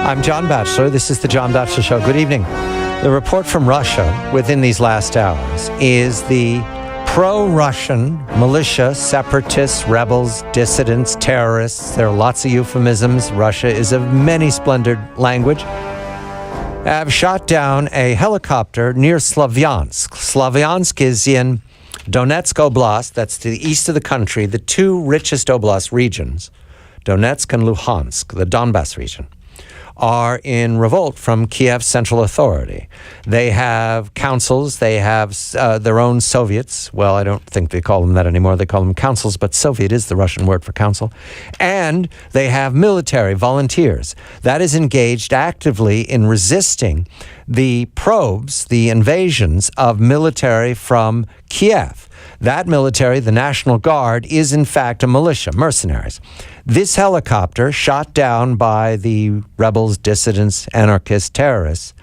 I'm John Batchelor. This is the John Batchelor Show. Good evening. The report from Russia within these last hours is the pro-Russian militia, separatists, rebels, dissidents, terrorists. There are lots of euphemisms. Russia is a many splendored language. Have shot down a helicopter near Slavyansk. Slavyansk is in Donetsk Oblast. That's to the east of the country. The two richest oblast regions, Donetsk and Luhansk, the Donbass region, are in revolt from Kiev's central authority. They have councils, they have their own Soviets. Well, I don't think they call them that anymore. They call them councils, but Soviet is the Russian word for council. And they have military volunteers that is engaged actively in resisting the probes, the invasions of military from Kiev. That military, the National Guard, is in fact a militia, mercenaries. This helicopter, shot down by the rebels, dissidents, anarchists, terrorists,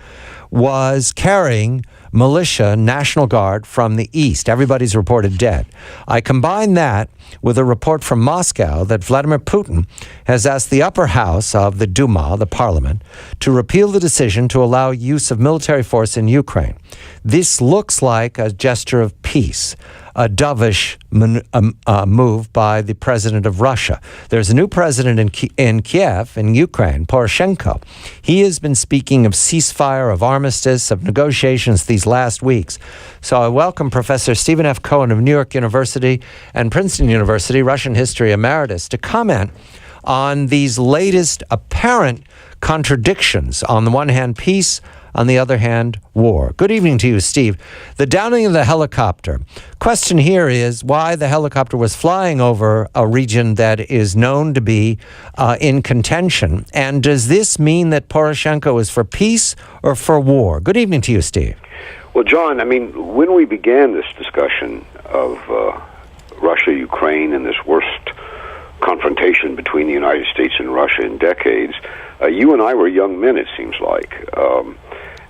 was carrying militia, National Guard from the east. Everybody's reported dead. I combine that with a report from Moscow that Vladimir Putin has asked the upper house of the Duma, the parliament, to repeal the decision to allow use of military force in Ukraine. This looks like a gesture of peace, a dovish move by the president of Russia. There's a new president in Kiev, in Ukraine, Poroshenko. He has been speaking of ceasefire, of armistice, of negotiations these last weeks. So I welcome Professor Stephen F. Cohen of New York University and Princeton University, Russian history emeritus, to comment on these latest apparent contradictions. On the one hand, peace. On the other hand, war. Good evening to you, Steve. The downing of the helicopter. Question here is why the helicopter was flying over a region that is known to be in contention. And does this mean that Poroshenko is for peace or for war? Good evening to you, Steve. Well, John, I mean, when we began this discussion of Russia, Ukraine, and this worst confrontation between the United States and Russia in decades, you and I were young men, it seems like.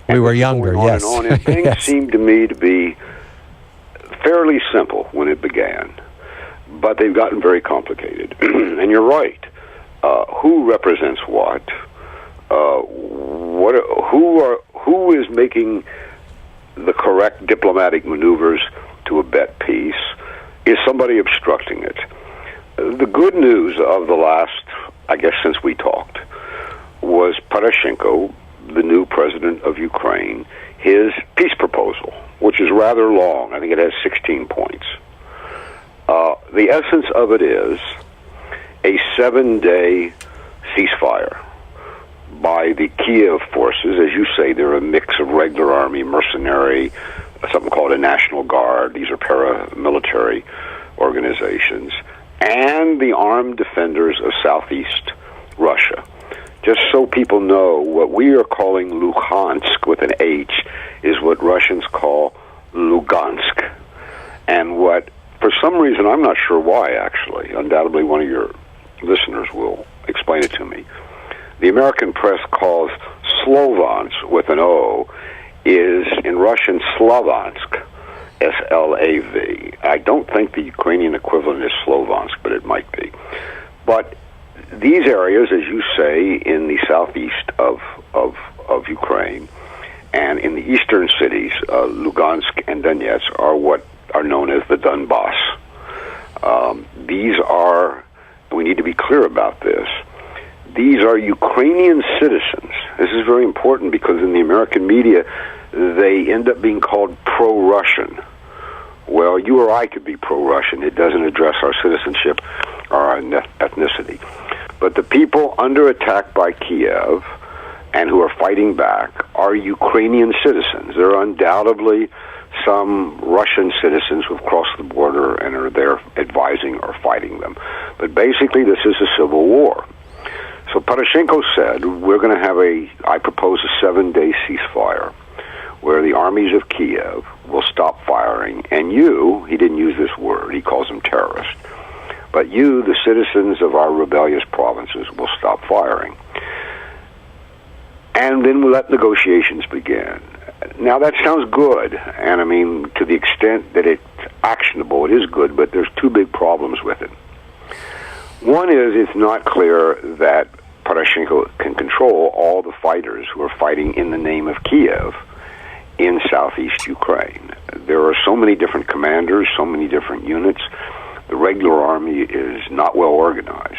We were younger, yes. And things yes. seemed to me to be fairly simple when it began, but they've gotten very complicated. And you're right. Who represents what? Who is making the correct diplomatic maneuvers to abet peace? Is somebody obstructing it? The good news of the last, I guess, since we talked, was Poroshenko, the new president of Ukraine, his peace proposal, which is rather long. I think it has 16 points. The essence of it is a 7-day ceasefire by the Kiev forces. As you say, they're a mix of regular army, mercenary, something called a National Guard. These are paramilitary organizations, and the armed defenders of southeast Russia. Just so people know, what we are calling Luhansk with an H is what Russians call Lugansk. And what, for some reason, I'm not sure why, actually, undoubtedly one of your listeners will explain it to me, the American press calls Slovansk with an O, is in Russian Slavansk, S-L-A-V. I don't think the Ukrainian equivalent is Slovansk, but it might be. But these areas, as you say, in the southeast of Ukraine and in the eastern cities, Lugansk and Donetsk, are what are known as the Donbass. These are, we need to be clear about this, these are Ukrainian citizens. This is very important because in the American media, they end up being called pro-Russian. Well, you or I could be pro-Russian. It doesn't address our citizenship or our ethnicity. But the people under attack by Kiev and who are fighting back are Ukrainian citizens. There are undoubtedly some Russian citizens who have crossed the border and are there advising or fighting them. But basically, this is a civil war. So Poroshenko said, I propose a 7-day ceasefire where the armies of Kiev will stop firing, and you, he didn't use this word, he calls them terrorists, but you, the citizens of our rebellious provinces, will stop firing. And then we'll let negotiations begin. Now, that sounds good, and I mean, to the extent that it's actionable, it is good, but there's two big problems with it. One is it's not clear that Poroshenko can control all the fighters who are fighting in the name of Kiev in southeast Ukraine. There are so many different commanders, so many different units. The regular army is not well organized.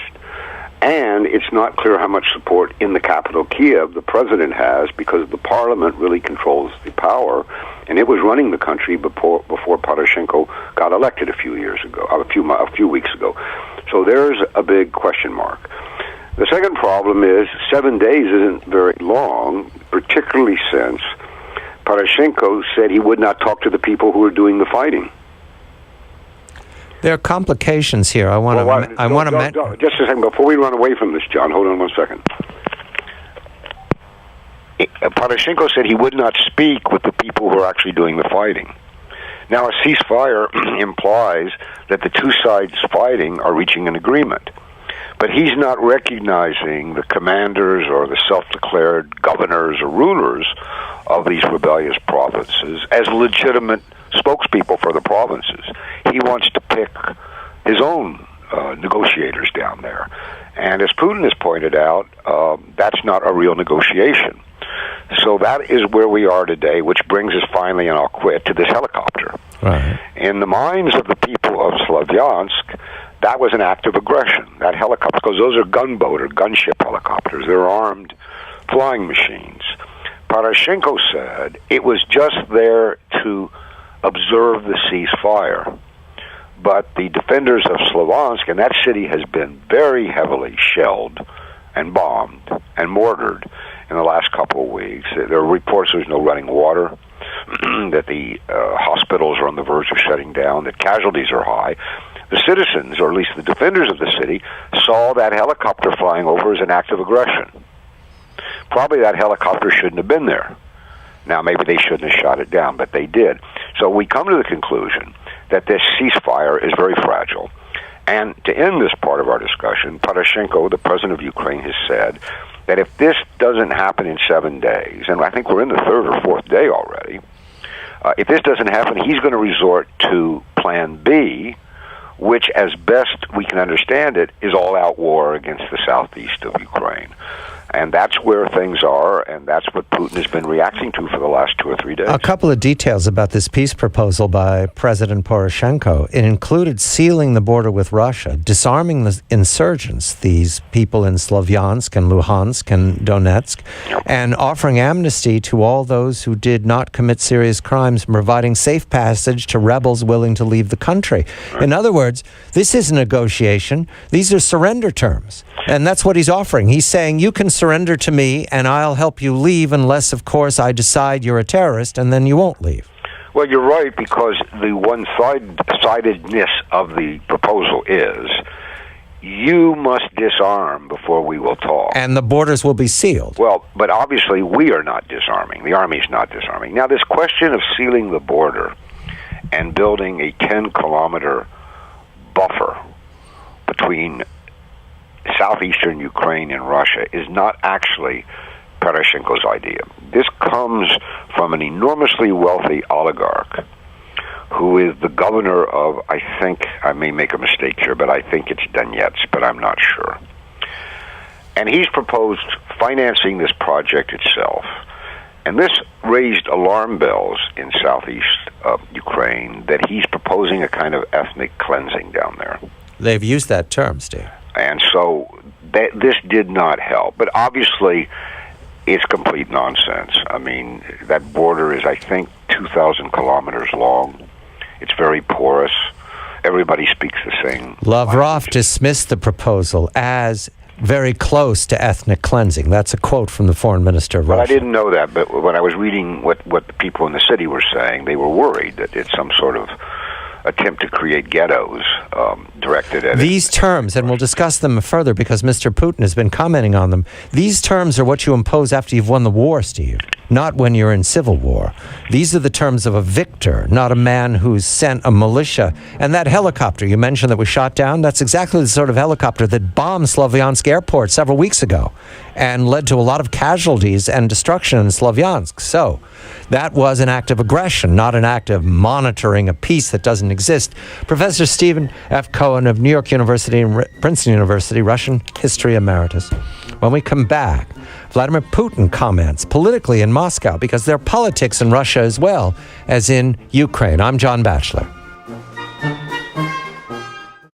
And it's not clear how much support in the capital, Kiev, the president has, because the parliament really controls the power, and it was running the country before Poroshenko got elected a few weeks ago. So there's a big question mark. The second problem is 7 days isn't very long, particularly since Poroshenko said he would not talk to the people who are doing the fighting. There are complications here. I want to just a second before we run away from this, John. Hold on 1 second. Poroshenko said he would not speak with the people who are actually doing the fighting. Now, a ceasefire implies that the two sides fighting are reaching an agreement, but he's not recognizing the commanders or the self-declared governors or rulers of these rebellious provinces as legitimate spokespeople for the provinces. He wants to pick his own negotiators down there. And as Putin has pointed out, that's not a real negotiation. So that is where we are today, which brings us finally, and I'll quit, to this helicopter. Right. In the minds of the people of Slavyansk, that was an act of aggression, that helicopter, because those are gunboat or gunship helicopters. They're armed flying machines. Poroshenko said it was just there to observe the ceasefire. But the defenders of Slavyansk, and that city has been very heavily shelled and bombed and mortared in the last couple of weeks. There are reports there's no running water, that the hospitals are on the verge of shutting down, that casualties are high. The citizens, or at least the defenders of the city, saw that helicopter flying over as an act of aggression. Probably that helicopter shouldn't have been there. Now, maybe they shouldn't have shot it down, but they did. So we come to the conclusion that this ceasefire is very fragile. And to end this part of our discussion, Poroshenko, the president of Ukraine, has said that if this doesn't happen in 7 days, and I think we're in the third or fourth day already, if this doesn't happen, he's going to resort to Plan B, which, as best we can understand it, is all-out war against the southeast of Ukraine. And that's where things are, and that's what Putin has been reacting to for the last 2 or 3 days. A couple of details about this peace proposal by President Poroshenko. It included sealing the border with Russia, disarming the insurgents, these people in Slavyansk and Luhansk and Donetsk, and offering amnesty to all those who did not commit serious crimes, and providing safe passage to rebels willing to leave the country. Right. In other words, this is a negotiation. These are surrender terms. And that's what he's offering. He's saying, you can surrender to me and I'll help you leave unless, of course, I decide you're a terrorist, and then you won't leave. Well, you're right, because the one-sidedness of the proposal is you must disarm before we will talk. And the borders will be sealed. Well, but obviously we are not disarming. The Army's not disarming. Now, this question of sealing the border and building a 10-kilometer buffer between southeastern Ukraine and Russia is not actually Poroshenko's idea. This comes from an enormously wealthy oligarch who is the governor of, I think, I may make a mistake here, but I think it's Donetsk, but I'm not sure. And he's proposed financing this project itself. And this raised alarm bells in southeast Ukraine that he's proposing a kind of ethnic cleansing down there. They've used that term, Steve. And so this did not help. But obviously, it's complete nonsense. I mean, that border is, I think, 2,000 kilometers long. It's very porous. Everybody speaks the same Lavrov dismissed the proposal as very close to ethnic cleansing. That's a quote from the foreign minister of Russia. But I didn't know that. But when I was reading what the people in the city were saying, they were worried that it's some sort of attempt to create ghettos directed at these terms, and we'll discuss them further because Mr. Putin has been commenting on them. These terms are what you impose after you've won the war, Steve. not when you're in civil war. These are the terms of a victor, not a man who's sent a militia. And that helicopter you mentioned that was shot down, that's exactly the sort of helicopter that bombed Slavyansk airport several weeks ago and led to a lot of casualties and destruction in Slavyansk. So that was an act of aggression, not an act of monitoring a peace that doesn't exist. Professor Stephen F. Cohen of New York University and Princeton University, Russian history emeritus. When we come back, Vladimir Putin comments politically in Moscow because there are politics in Russia as well as in Ukraine. I'm John Batchelor.